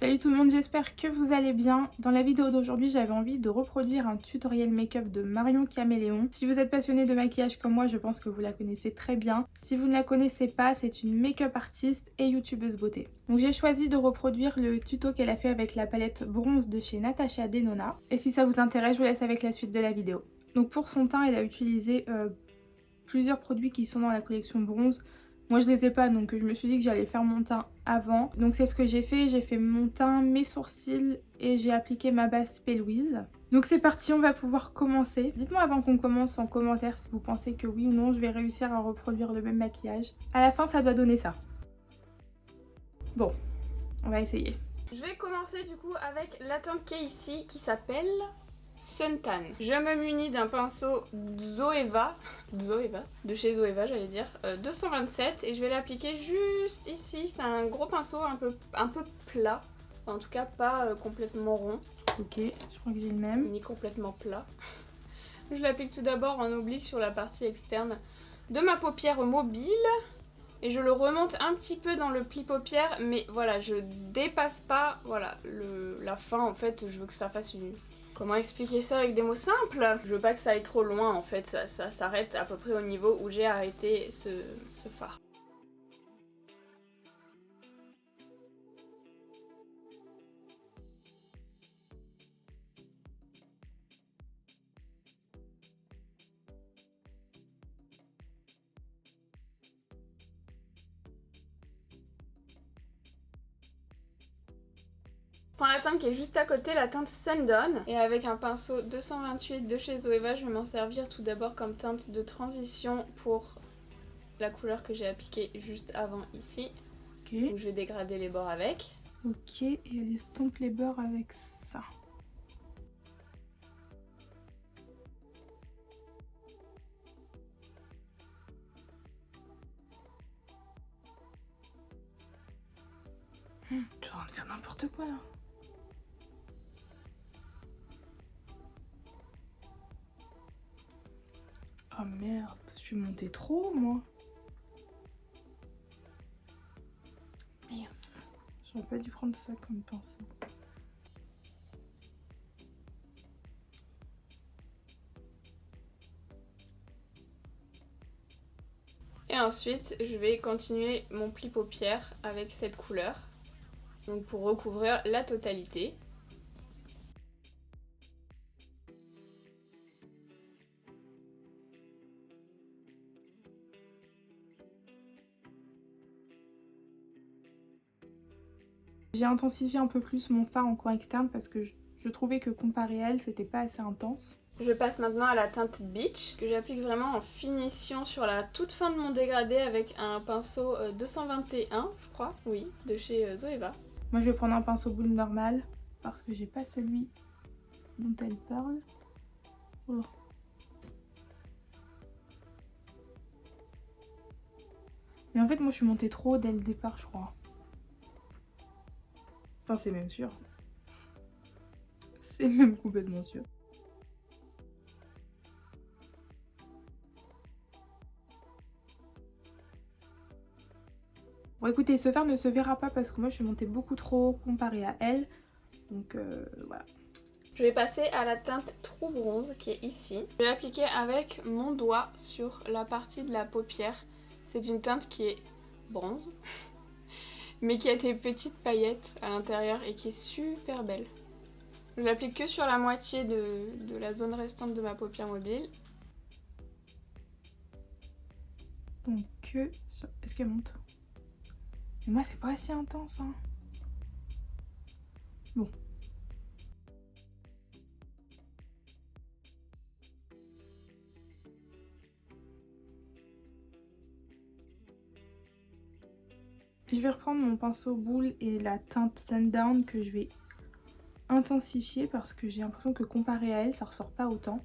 Salut tout le monde, j'espère que vous allez bien. Dans la vidéo d'aujourd'hui, j'avais envie de reproduire un tutoriel make-up de Marion Caméléon. Si vous êtes passionné de maquillage comme moi, je pense que vous la connaissez très bien. Si vous ne la connaissez pas, c'est une make-up artiste et youtubeuse beauté. Donc j'ai choisi de reproduire le tuto qu'elle a fait avec la palette bronze de chez Natasha Denona. Et si ça vous intéresse, je vous laisse avec la suite de la vidéo. Donc pour son teint, elle a utilisé plusieurs produits qui sont dans la collection bronze. Moi je les ai pas, donc je me suis dit que j'allais faire mon teint avant. Donc c'est ce que j'ai fait mon teint, mes sourcils et j'ai appliqué ma base P. Louise. Donc c'est parti, on va pouvoir commencer. Dites-moi avant qu'on commence en commentaire si vous pensez que oui ou non je vais réussir à reproduire le même maquillage. À la fin ça doit donner ça. Bon, on va essayer. Je vais commencer du coup avec la teinte qui est ici qui s'appelle Suntan. Je me munis d'un pinceau Zoeva, de chez Zoeva j'allais dire, 227 et je vais l'appliquer juste ici. C'est un gros pinceau un peu plat, en tout cas pas complètement rond. Ok, je crois que j'ai le même. Ni complètement plat. Je l'applique tout d'abord en oblique sur la partie externe de ma paupière mobile. Et je le remonte un petit peu dans le pli paupière, mais voilà, je dépasse pas voilà, la fin en fait, je veux que ça fasse une... Comment expliquer ça avec des mots simples? Je veux pas que ça aille trop loin en fait, ça s'arrête à peu près au niveau où j'ai arrêté ce fard. Je prends la teinte qui est juste à côté, la teinte Sundown, et avec un pinceau 228 de chez Zoeva, je vais m'en servir tout d'abord comme teinte de transition pour la couleur que j'ai appliquée juste avant ici. Ok. Donc je vais dégrader les bords avec. Ok, et elle estompe les bords avec ça. Je suis en train de faire n'importe quoi là. Oh merde, je suis montée trop moi. Mince, j'aurais pas dû prendre ça comme pinceau. Et ensuite, je vais continuer mon pli paupière avec cette couleur. Donc pour recouvrir la totalité. J'ai intensifié un peu plus mon fard en coin externe parce que je trouvais que comparé à elle, c'était pas assez intense. Je passe maintenant à la teinte Beach, que j'applique vraiment en finition sur la toute fin de mon dégradé avec un pinceau 221, je crois, oui, de chez Zoeva. Moi je vais prendre un pinceau boule normal parce que j'ai pas celui dont elle parle. Oh. Mais en fait moi je suis montée trop haut dès le départ je crois. Enfin c'est même sûr. C'est même complètement sûr. Bon écoutez, ce fard ne se verra pas parce que moi je suis montée beaucoup trop haut comparé à elle. Donc voilà. Je vais passer à la teinte True Bronze qui est ici. Je vais l'appliquer avec mon doigt sur la partie de la paupière. C'est une teinte qui est bronze, mais qui a des petites paillettes à l'intérieur et qui est super belle. Je l'applique que sur la moitié de la zone restante de ma paupière mobile. Donc que sur... Est-ce qu'elle monte? Mais moi c'est pas si intense hein. Bon. Je vais reprendre mon pinceau boule et la teinte Sundown que je vais intensifier parce que j'ai l'impression que comparé à elle, ça ressort pas autant.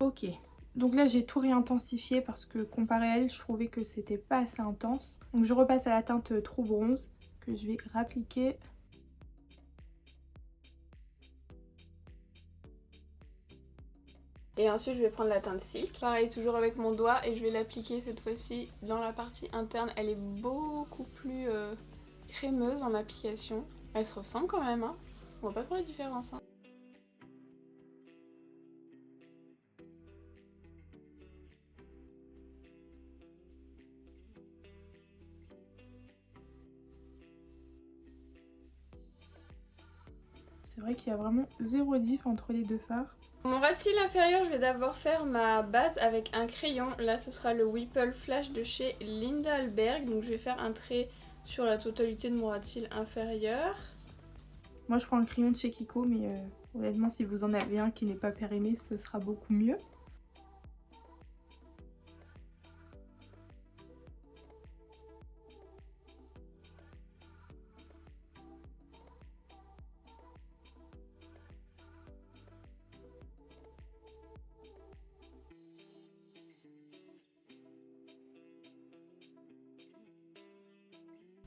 Ok, Donc là j'ai tout réintensifié parce que comparé à elle je trouvais que c'était pas assez intense. Donc je repasse à la teinte True Bronze que je vais rappliquer. Et ensuite je vais prendre la teinte Silk, pareil toujours avec mon doigt, et je vais l'appliquer cette fois-ci dans la partie interne. Elle est beaucoup plus crémeuse en application. Elle se ressemble quand même, hein. On voit pas trop la différence, hein. C'est vrai qu'il y a vraiment zéro diff entre les deux fards. Pour mon ras de cils inférieur, je vais d'abord faire ma base avec un crayon. Là, ce sera le Whipple Flash de chez Linda Alberg. Donc, je vais faire un trait sur la totalité de mon ras de cils inférieur. Moi, je prends un crayon de chez Kiko, mais honnêtement, si vous en avez un qui n'est pas périmé, ce sera beaucoup mieux.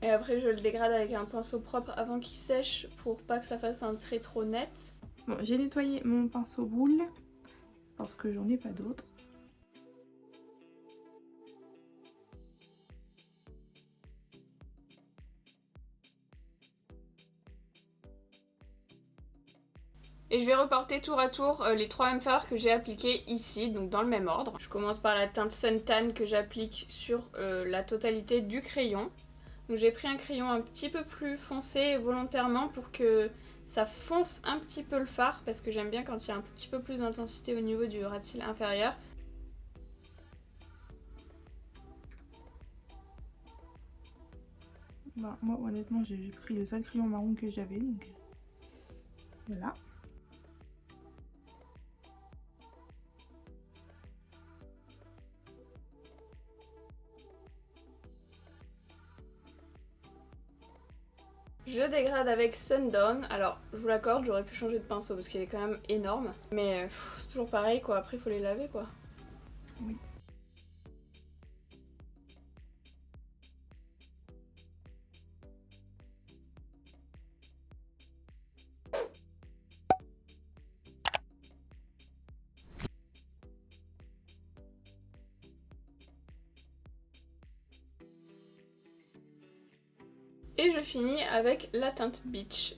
Et après je le dégrade avec un pinceau propre avant qu'il sèche pour pas que ça fasse un trait trop net. Bon, j'ai nettoyé mon pinceau boule parce que j'en ai pas d'autre. Et je vais reporter tour à tour les trois mêmes fards que j'ai appliqués ici, donc dans le même ordre. Je commence par la teinte Suntan que j'applique sur la totalité du crayon. Donc j'ai pris un crayon un petit peu plus foncé volontairement pour que ça fonce un petit peu le fard, parce que j'aime bien quand il y a un petit peu plus d'intensité au niveau du ras de cils inférieur. Bah, moi honnêtement j'ai pris le seul crayon marron que j'avais, donc voilà. Je dégrade avec Sundown. Alors, je vous l'accorde, j'aurais pu changer de pinceau parce qu'il est quand même énorme. Mais c'est toujours pareil quoi, après il faut les laver quoi. Oui. Et je finis avec la teinte Beach.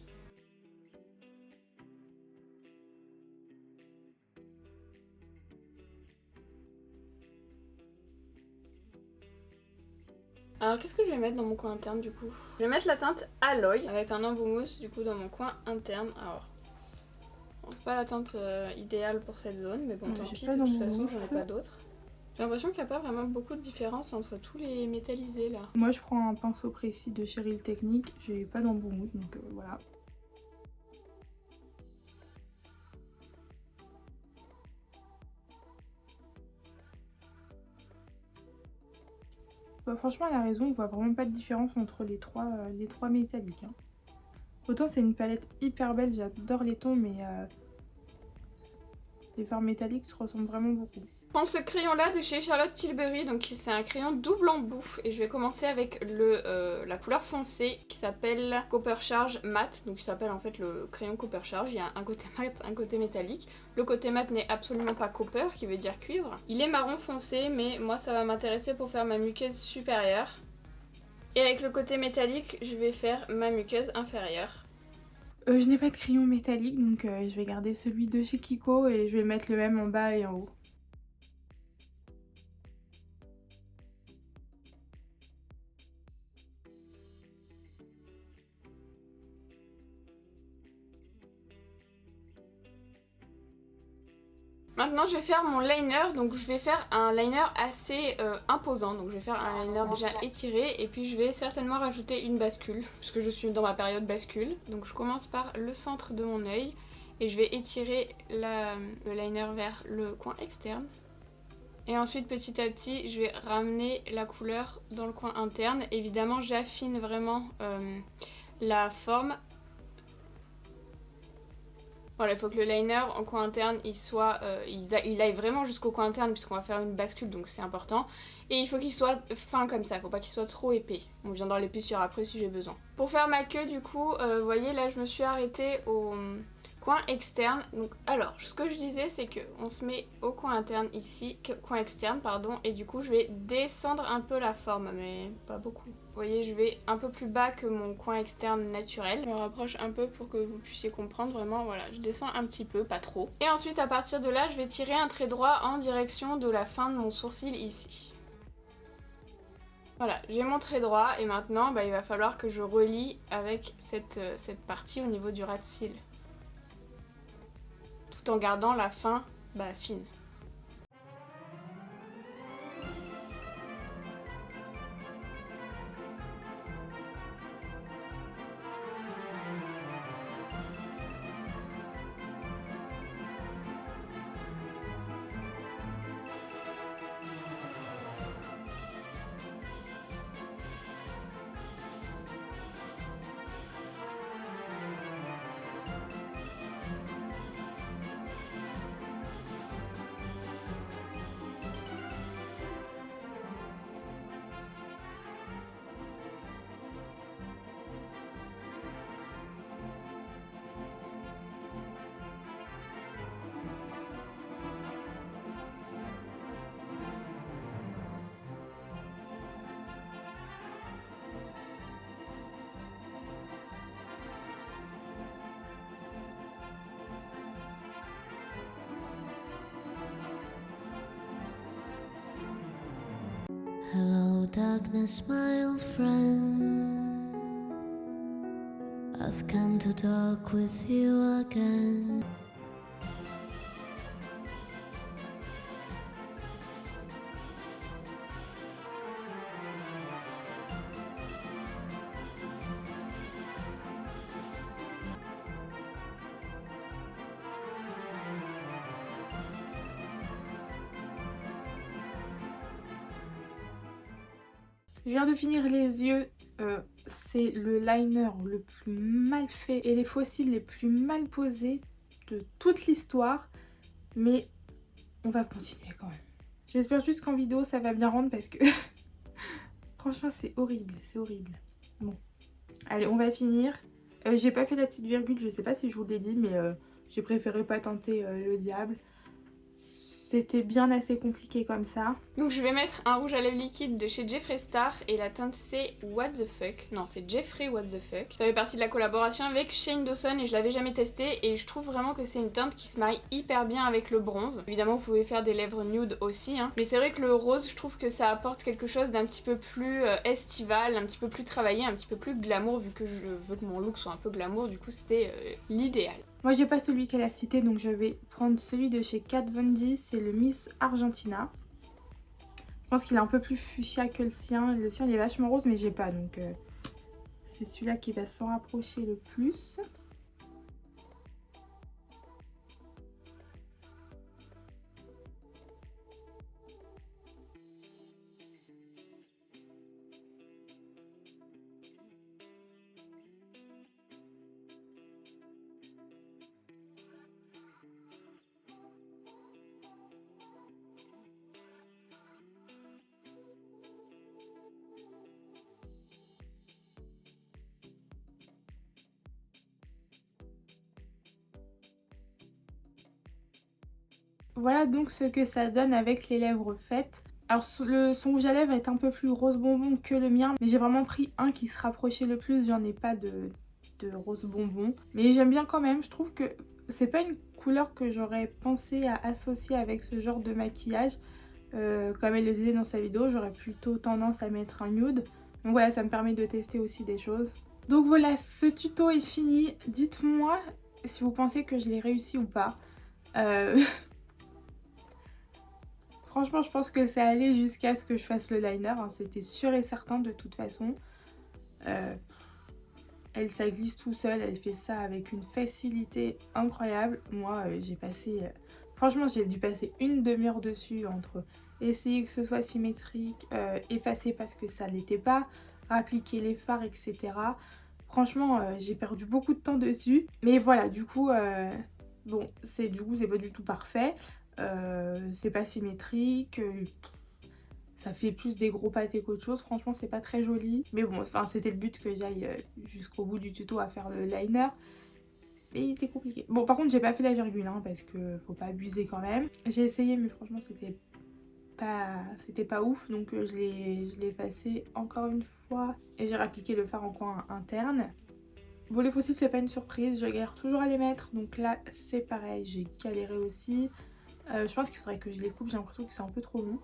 Alors qu'est-ce que je vais mettre dans mon coin interne du coup? Je vais mettre la teinte Alloy avec un embout mousse du coup dans mon coin interne. Alors, bon, c'est pas la teinte idéale pour cette zone, mais bon tant pis, de toute façon j'en ai pas d'autres. J'ai l'impression qu'il n'y a pas vraiment beaucoup de différence entre tous les métallisés là. Moi je prends un pinceau précis de Cheryl Technique, j'ai pas d'embout mousse donc voilà. Bah, franchement elle a raison, on voit vraiment pas de différence entre les trois métalliques. Hein. Autant c'est une palette hyper belle, j'adore les tons, mais les fards métalliques se ressemblent vraiment beaucoup. Je prends ce crayon là de chez Charlotte Tilbury, donc c'est un crayon double embout et je vais commencer avec la couleur foncée qui s'appelle Copper Charge Matte, donc qui s'appelle en fait le crayon Copper Charge. Il y a un côté mat, un côté métallique. Le côté mat n'est absolument pas copper, qui veut dire cuivre. Il est marron foncé, mais moi ça va m'intéresser pour faire ma muqueuse supérieure. Et avec le côté métallique, je vais faire ma muqueuse inférieure. Je n'ai pas de crayon métallique, donc je vais garder celui de chez Kiko et je vais mettre le même en bas et en haut. Maintenant je vais faire mon liner, donc je vais faire un liner assez imposant, donc je vais faire un liner déjà étiré et puis je vais certainement rajouter une bascule, puisque je suis dans ma période bascule. Donc je commence par le centre de mon œil et je vais étirer le liner vers le coin externe. Et ensuite petit à petit je vais ramener la couleur dans le coin interne. Évidemment j'affine vraiment la forme. Voilà, il faut que le liner en coin interne il aille vraiment jusqu'au coin interne puisqu'on va faire une bascule donc c'est important. Et il faut qu'il soit fin comme ça, faut pas qu'il soit trop épais. On viendra l'épaissir après si j'ai besoin. Pour faire ma queue du coup, vous voyez là je me suis arrêtée au coin externe. Donc alors ce que je disais c'est que on se met au coin interne ici, coin externe pardon, et du coup je vais descendre un peu la forme mais pas beaucoup. Vous voyez, je vais un peu plus bas que mon coin externe naturel. Je me rapproche un peu pour que vous puissiez comprendre vraiment. Voilà, je descends un petit peu, pas trop. Et ensuite, à partir de là, je vais tirer un trait droit en direction de la fin de mon sourcil ici. Voilà, j'ai mon trait droit et maintenant, il va falloir que je relie avec cette partie au niveau du ras de cils. Tout en gardant la fin fine. Hello, darkness, my old friend. I've come to talk with you again. Je viens de finir les yeux, c'est le liner le plus mal fait et les faux cils les plus mal posés de toute l'histoire, mais on va continuer quand même. J'espère juste qu'en vidéo ça va bien rendre parce que franchement c'est horrible, c'est horrible. Bon, allez on va finir. J'ai pas fait la petite virgule, je sais pas si je vous l'ai dit, mais j'ai préféré pas tenter le diable. C'était bien assez compliqué comme ça. Donc je vais mettre un rouge à lèvres liquide de chez Jeffree Star et la teinte c'est What the Fuck. Non, c'est Jeffree What the Fuck. Ça fait partie de la collaboration avec Shane Dawson et je l'avais jamais testé et je trouve vraiment que c'est une teinte qui se marie hyper bien avec le bronze. Évidemment vous pouvez faire des lèvres nude aussi hein. Mais c'est vrai que le rose je trouve que ça apporte quelque chose d'un petit peu plus estival, un petit peu plus travaillé, un petit peu plus glamour vu que je veux que mon look soit un peu glamour, du coup c'était l'idéal. Moi j'ai pas celui qu'elle a cité donc je vais prendre celui de chez Kat Von D, c'est le Miss Argentina. Je pense qu'il est un peu plus fuchsia que le sien il est vachement rose mais j'ai pas donc c'est celui-là qui va s'en rapprocher le plus. Voilà donc ce que ça donne avec les lèvres faites. Alors son rouge à lèvres est un peu plus rose bonbon que le mien, mais j'ai vraiment pris un qui se rapprochait le plus, j'en ai pas de rose bonbon. Mais j'aime bien quand même, je trouve que c'est pas une couleur que j'aurais pensé à associer avec ce genre de maquillage. Comme elle le disait dans sa vidéo, j'aurais plutôt tendance à mettre un nude. Donc voilà, ça me permet de tester aussi des choses. Donc voilà, ce tuto est fini. Dites-moi si vous pensez que je l'ai réussi ou pas. Franchement, je pense que ça allait jusqu'à ce que je fasse le liner. Hein. C'était sûr et certain de toute façon. Elle, ça glisse tout seul. Elle fait ça avec une facilité incroyable. Moi, j'ai passé... franchement, j'ai dû passer une demi-heure dessus entre essayer que ce soit symétrique, effacer parce que ça l'était pas, appliquer les fards, etc. Franchement, j'ai perdu beaucoup de temps dessus. Mais voilà, du coup... Bon, du coup c'est pas du tout parfait, c'est pas symétrique, ça fait plus des gros pâtés qu'autre chose, franchement c'est pas très joli. Mais bon, enfin c'était le but que j'aille jusqu'au bout du tuto à faire le liner. Et il était compliqué. Bon par contre j'ai pas fait la virgule hein, parce que faut pas abuser quand même. J'ai essayé mais franchement c'était pas ouf, donc je l'ai effacé encore une fois. Et j'ai appliqué le fard en coin interne. Bon les fossiles c'est pas une surprise, je galère toujours à les mettre, donc là c'est pareil, j'ai galéré aussi. Je pense qu'il faudrait que je les coupe, j'ai l'impression que c'est un peu trop long.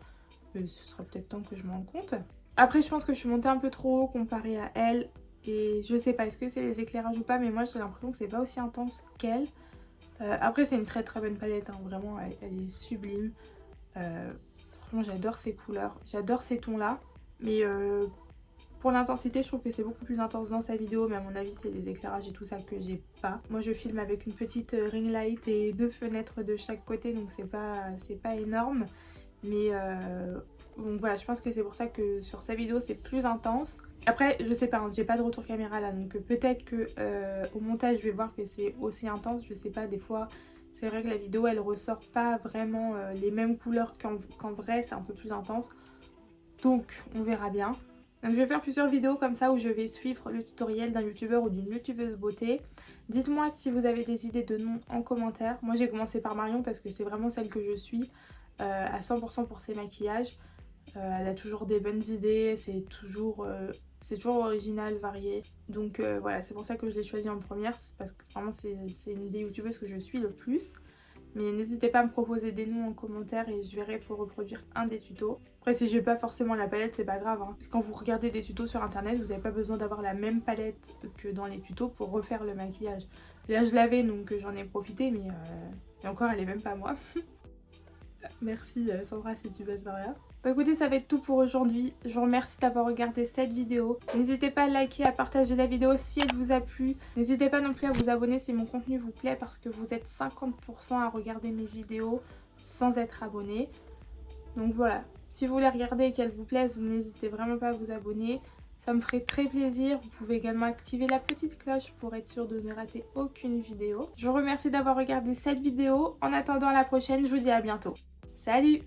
Mais ce serait peut-être temps que je m'en rende compte. Après je pense que je suis montée un peu trop haut comparé à elle. Et je sais pas, est-ce que c'est les éclairages ou pas, mais moi j'ai l'impression que c'est pas aussi intense qu'elle. Après c'est une très très bonne palette, hein, vraiment elle est sublime. Franchement j'adore ces couleurs, j'adore ces tons là. Mais pour l'intensité je trouve que c'est beaucoup plus intense dans sa vidéo, mais à mon avis c'est les éclairages et tout ça que j'ai pas. Moi je filme avec une petite ring light et 2 fenêtres de chaque côté, donc c'est pas énorme. Mais donc voilà, je pense que c'est pour ça que sur sa vidéo c'est plus intense. Après je sais pas, hein, j'ai pas de retour caméra là, donc peut-être que au montage je vais voir que c'est aussi intense, je sais pas, des fois c'est vrai que la vidéo elle ressort pas vraiment les mêmes couleurs qu'en vrai, c'est un peu plus intense. Donc on verra bien. Donc je vais faire plusieurs vidéos comme ça où je vais suivre le tutoriel d'un youtubeur ou d'une youtubeuse beauté. Dites-moi si vous avez des idées de noms en commentaire. Moi j'ai commencé par Marion parce que c'est vraiment celle que je suis à 100% pour ses maquillages. Elle a toujours des bonnes idées, c'est toujours original, varié. Donc voilà, c'est pour ça que je l'ai choisie en première, parce que vraiment c'est une des youtubeuses que je suis le plus. Mais n'hésitez pas à me proposer des noms en commentaire et je verrai pour reproduire un des tutos. Après si j'ai pas forcément la palette c'est pas grave, hein. Quand vous regardez des tutos sur internet vous n'avez pas besoin d'avoir la même palette que dans les tutos pour refaire le maquillage. Là je l'avais donc j'en ai profité, mais et encore elle est même pas moi. Merci Sandra si tu passes par là. Bah écoutez, ça va être tout pour aujourd'hui. Je vous remercie d'avoir regardé cette vidéo. N'hésitez pas à liker, à partager la vidéo si elle vous a plu. N'hésitez pas non plus à vous abonner si mon contenu vous plaît, parce que vous êtes 50% à regarder mes vidéos sans être abonné. Donc voilà, si vous voulez regarder et qu'elle vous plaise, n'hésitez vraiment pas à vous abonner. Ça me ferait très plaisir. Vous pouvez également activer la petite cloche pour être sûr de ne rater aucune vidéo. Je vous remercie d'avoir regardé cette vidéo. En attendant la prochaine, je vous dis à bientôt. Salut!